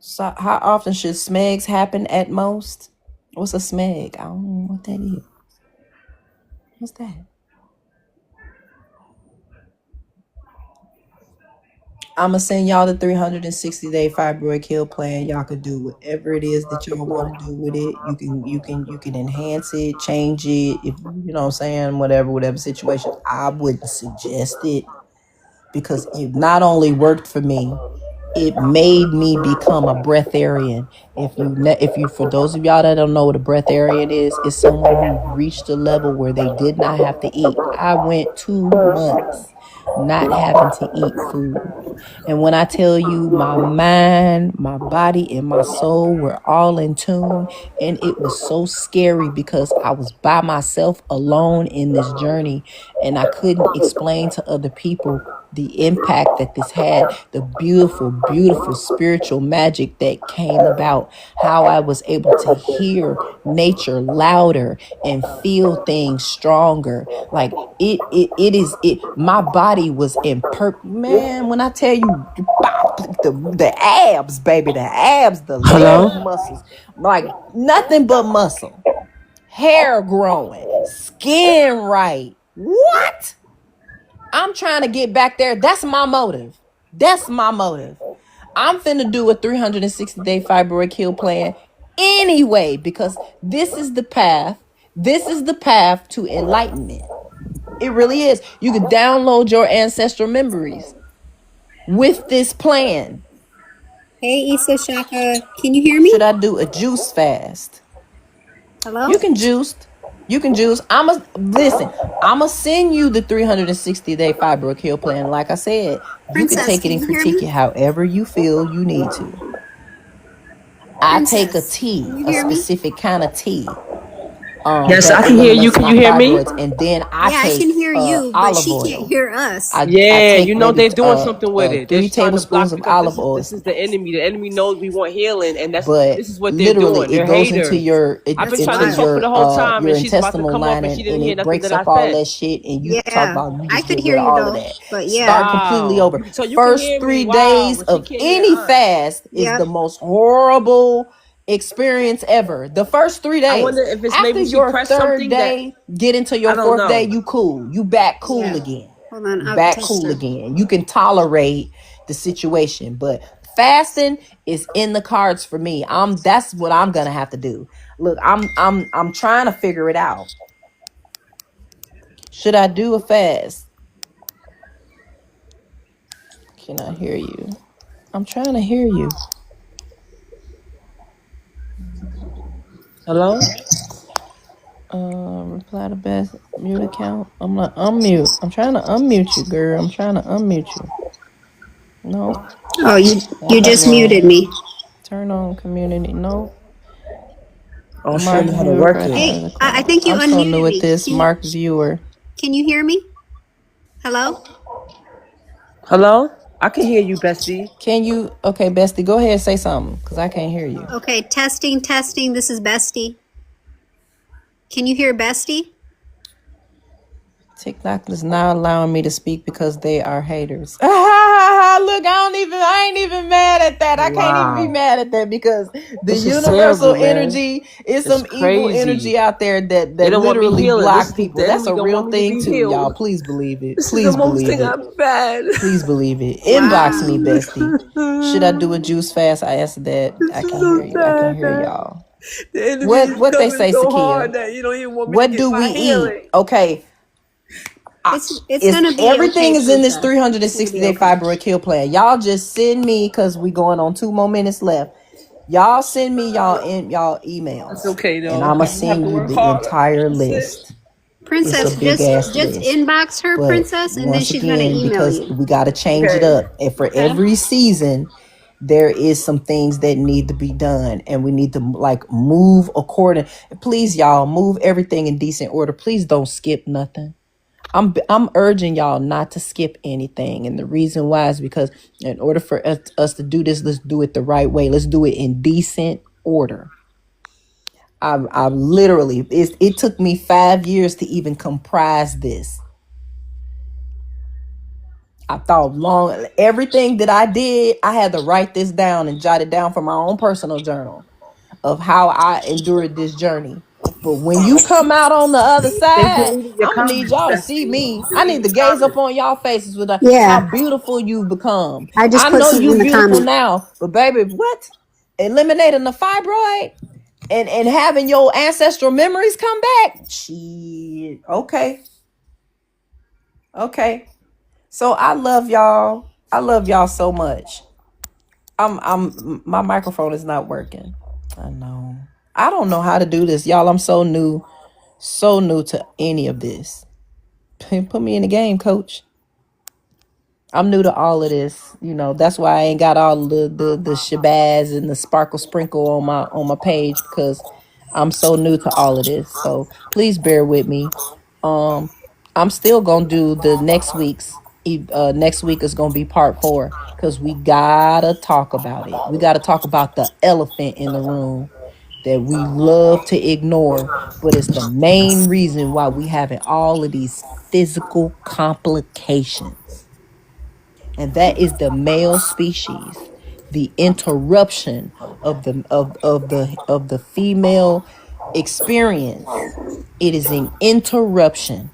Speaker 1: SMEGs happen at most? What's a SMEG? I don't know what that is. What's that? I'm going to send y'all the 360-day fibroid kill plan. Y'all could do whatever it is that y'all want to do with it. You can enhance it, change it, if you know what I'm saying, whatever situation. I wouldn't suggest it, because it not only worked for me, it made me become a breatharian. If you, for those of y'all that don't know what a breatharian is, it's someone who reached a level where they did not have to eat. I went 2 months not having to eat food. And when I tell you, my mind, my body, and my soul were all in tune, and it was so scary because I was by myself alone in this journey, and I couldn't explain to other people the impact that this had, the beautiful, beautiful spiritual magic that came about, how I was able to hear nature louder and feel things stronger. Like my body was in man, when I tell you the abs, baby, the abs, the
Speaker 3: Hello?
Speaker 1: leg muscles, like nothing but muscle, hair growing, skin right. What? I'm trying to get back there. That's my motive. That's my motive. I'm finna do a 360-day fibroid kill plan anyway, because this is the path. This is the path to enlightenment. It really is. You can download your ancestral memories with this plan.
Speaker 4: Hey, Issa Shaka, can you hear me?
Speaker 1: Should I do a juice fast?
Speaker 4: Hello?
Speaker 1: You can juice. You can juice. I'ma send you the 360-day fibroid kill plan. Like I said, you can
Speaker 4: Princess,
Speaker 1: take it
Speaker 4: can
Speaker 1: and
Speaker 4: you hear
Speaker 1: critique
Speaker 4: me?
Speaker 1: it however you feel you need to. I take a
Speaker 4: Princess,
Speaker 1: tea,
Speaker 4: can you
Speaker 1: a
Speaker 4: hear me?
Speaker 1: specific kind of tea.
Speaker 3: Yes,
Speaker 1: That
Speaker 3: I can hear you.
Speaker 1: eliminates
Speaker 3: Can
Speaker 1: my
Speaker 3: you hear me?
Speaker 1: fibroids, and then I
Speaker 4: Yeah, I
Speaker 1: take
Speaker 4: can hear you, but
Speaker 1: olive
Speaker 4: she can't
Speaker 1: oil.
Speaker 4: hear us.
Speaker 1: I
Speaker 3: Yeah,
Speaker 1: take
Speaker 3: you know
Speaker 1: maybe
Speaker 3: they're doing something with it. They're
Speaker 1: 3
Speaker 3: trying to block
Speaker 1: tablespoons of
Speaker 3: because
Speaker 1: olive oil.
Speaker 3: this is the enemy. The enemy knows we want healing, and
Speaker 1: But
Speaker 3: this is what they're
Speaker 1: literally,
Speaker 3: doing.
Speaker 1: it
Speaker 3: They're
Speaker 1: goes into
Speaker 3: haters.
Speaker 1: your
Speaker 3: I've been
Speaker 4: That's
Speaker 3: trying to
Speaker 4: wild.
Speaker 3: talk for the whole time,
Speaker 1: your
Speaker 3: and she's about to
Speaker 1: intestinal
Speaker 3: come off, and
Speaker 1: lining,
Speaker 3: she didn't
Speaker 1: and
Speaker 3: hear
Speaker 1: it
Speaker 3: nothing
Speaker 1: breaks
Speaker 3: that I
Speaker 1: up all
Speaker 3: said.
Speaker 1: that shit. And you talk
Speaker 4: Yeah,
Speaker 1: about you
Speaker 4: I
Speaker 1: just
Speaker 4: could
Speaker 1: get
Speaker 4: hear
Speaker 1: rid of
Speaker 4: you
Speaker 1: all of
Speaker 4: though,
Speaker 1: that.
Speaker 4: but yeah.
Speaker 1: Start completely over.
Speaker 3: So you can
Speaker 1: First
Speaker 3: hear
Speaker 1: 3
Speaker 3: me. Wow,
Speaker 1: days
Speaker 3: but she
Speaker 1: of
Speaker 3: can't hear
Speaker 1: any
Speaker 3: us.
Speaker 1: fast is
Speaker 4: Yep.
Speaker 1: the most horrible experience ever. The first 3
Speaker 3: I
Speaker 1: days.
Speaker 3: wonder if it's
Speaker 1: After
Speaker 3: maybe she
Speaker 1: your
Speaker 3: pressed
Speaker 1: 3rd
Speaker 3: something that
Speaker 1: day, get into your
Speaker 3: I don't
Speaker 1: 4th day,
Speaker 3: know.
Speaker 1: you cool. You back cool
Speaker 4: Yeah.
Speaker 1: again.
Speaker 4: Hold on,
Speaker 1: You
Speaker 4: I'll
Speaker 1: back
Speaker 4: text
Speaker 1: cool
Speaker 4: her.
Speaker 1: again. You can tolerate the situation, but fasting is in the cards for me. That's what I'm gonna have to do. Look, I'm trying to figure it out. Should I do a fast? Can I hear you? I'm trying to hear you.
Speaker 3: Hello?
Speaker 1: Reply to best mute account. I'm not unmute. I'm trying to unmute you, girl. I'm trying to unmute you. No.
Speaker 4: Oh, you just muted me.
Speaker 1: Turn on community. No.
Speaker 3: I'll show
Speaker 1: Mark
Speaker 3: you how to
Speaker 1: viewer.
Speaker 3: work
Speaker 1: Press
Speaker 3: it.
Speaker 4: Hey,
Speaker 1: other
Speaker 4: I
Speaker 1: call.
Speaker 4: think you
Speaker 1: I'm so
Speaker 4: unmuted
Speaker 1: new at
Speaker 4: me.
Speaker 1: this. Mark viewer.
Speaker 4: Can you hear me? Hello?
Speaker 3: Hello? I can hear you, bestie.
Speaker 1: Can you? Okay, Bestie, go ahead and say something because I can't hear you.
Speaker 4: Okay, testing. This is Bestie. Can you hear Bestie?
Speaker 1: TikTok is not allowing me to speak because they are haters. Look, I ain't even mad at that. I can't even be
Speaker 3: Wow.
Speaker 1: mad at that because the
Speaker 3: This is
Speaker 1: universal
Speaker 3: terrible, man.
Speaker 1: energy is
Speaker 3: It's
Speaker 1: some evil
Speaker 3: crazy.
Speaker 1: energy out there that
Speaker 3: They don't want me
Speaker 1: literally
Speaker 3: healing.
Speaker 1: block people.
Speaker 3: The
Speaker 1: That's
Speaker 3: enemy
Speaker 1: a
Speaker 3: don't
Speaker 1: real
Speaker 3: want me to
Speaker 1: thing
Speaker 3: be
Speaker 1: too,
Speaker 3: healed.
Speaker 1: y'all. Please believe it.
Speaker 3: This is
Speaker 1: Please
Speaker 3: the most
Speaker 1: believe
Speaker 3: thing
Speaker 1: it.
Speaker 3: I've had.
Speaker 1: Please believe it.
Speaker 4: Wow.
Speaker 1: Inbox me, Bestie. Should I do a juice fast? I answered that. I
Speaker 3: This
Speaker 1: can
Speaker 3: is so
Speaker 1: hear you. I can
Speaker 3: sad,
Speaker 1: hear
Speaker 3: man.
Speaker 1: y'all.
Speaker 3: The enemy
Speaker 1: What
Speaker 3: is
Speaker 1: they
Speaker 3: coming
Speaker 1: say,
Speaker 3: so
Speaker 1: Sakia?
Speaker 3: hard that you don't even want me
Speaker 1: What
Speaker 3: to get
Speaker 1: do
Speaker 3: my
Speaker 1: we
Speaker 3: healing.
Speaker 1: eat? Okay.
Speaker 4: It's gonna be
Speaker 1: Everything
Speaker 4: okay,
Speaker 1: is in this
Speaker 4: Princess. It's gonna be
Speaker 1: 360-day
Speaker 4: okay.
Speaker 1: fibroid kill plan. Y'all just send me because we going on 2 more minutes left. Y'all send me y'all emails.
Speaker 3: It's okay though.
Speaker 1: And I'ma
Speaker 3: You have
Speaker 1: send
Speaker 3: to
Speaker 1: you
Speaker 3: work
Speaker 1: the
Speaker 3: hard.
Speaker 1: entire
Speaker 3: That's
Speaker 1: list.
Speaker 4: Princess,
Speaker 1: It's a big ass
Speaker 4: just
Speaker 1: list.
Speaker 4: inbox her,
Speaker 1: But
Speaker 4: Princess, and then
Speaker 1: once
Speaker 4: she's gonna
Speaker 1: again,
Speaker 4: email
Speaker 1: because
Speaker 4: you.
Speaker 1: we gotta change it
Speaker 3: Okay.
Speaker 1: up. And for every season, there is some things that need to be done, and we need to like move according. Please, y'all, move everything in decent order. Please don't skip nothing. I'm urging y'all not to skip anything, and the reason why is because in order for us to do this, let's do it the right way. Let's do it in decent order. I literally it took me 5 years to even comprise this. I thought long everything that I did, I had to write this down and jot it down for my own personal journal of how I endured this journey. But when you come out on the other
Speaker 3: They
Speaker 1: side,
Speaker 3: deleted your
Speaker 1: I'm gonna need
Speaker 3: comments,
Speaker 1: y'all to see
Speaker 3: bestie.
Speaker 1: me. I
Speaker 3: Deleted
Speaker 1: need to
Speaker 3: your
Speaker 1: gaze up
Speaker 3: comments.
Speaker 1: on y'all faces with how
Speaker 4: Yeah,
Speaker 1: beautiful you've become.
Speaker 4: I just
Speaker 1: I
Speaker 4: put
Speaker 1: know
Speaker 4: something
Speaker 1: you
Speaker 4: in the
Speaker 1: beautiful
Speaker 4: comment.
Speaker 1: now, but baby, what? Eliminating the fibroid and having your ancestral memories come back? Shit. Okay. So I love y'all. I love y'all so much. My microphone is not working. I know. I don't know how to do this, y'all. I'm so new to any of this. Put me in the game, coach. I'm new to all of this. That's why I ain't got all the shabazz and the sparkle sprinkle on my page, because I'm so new to all of this. So please bear with me. I'm still gonna do the next week is gonna be part 4, because we gotta talk about it. We gotta talk about the elephant in the room that we love to ignore, but it's the main reason why we having all of these physical complications. And that is the male species, the interruption of the female experience. It is an interruption.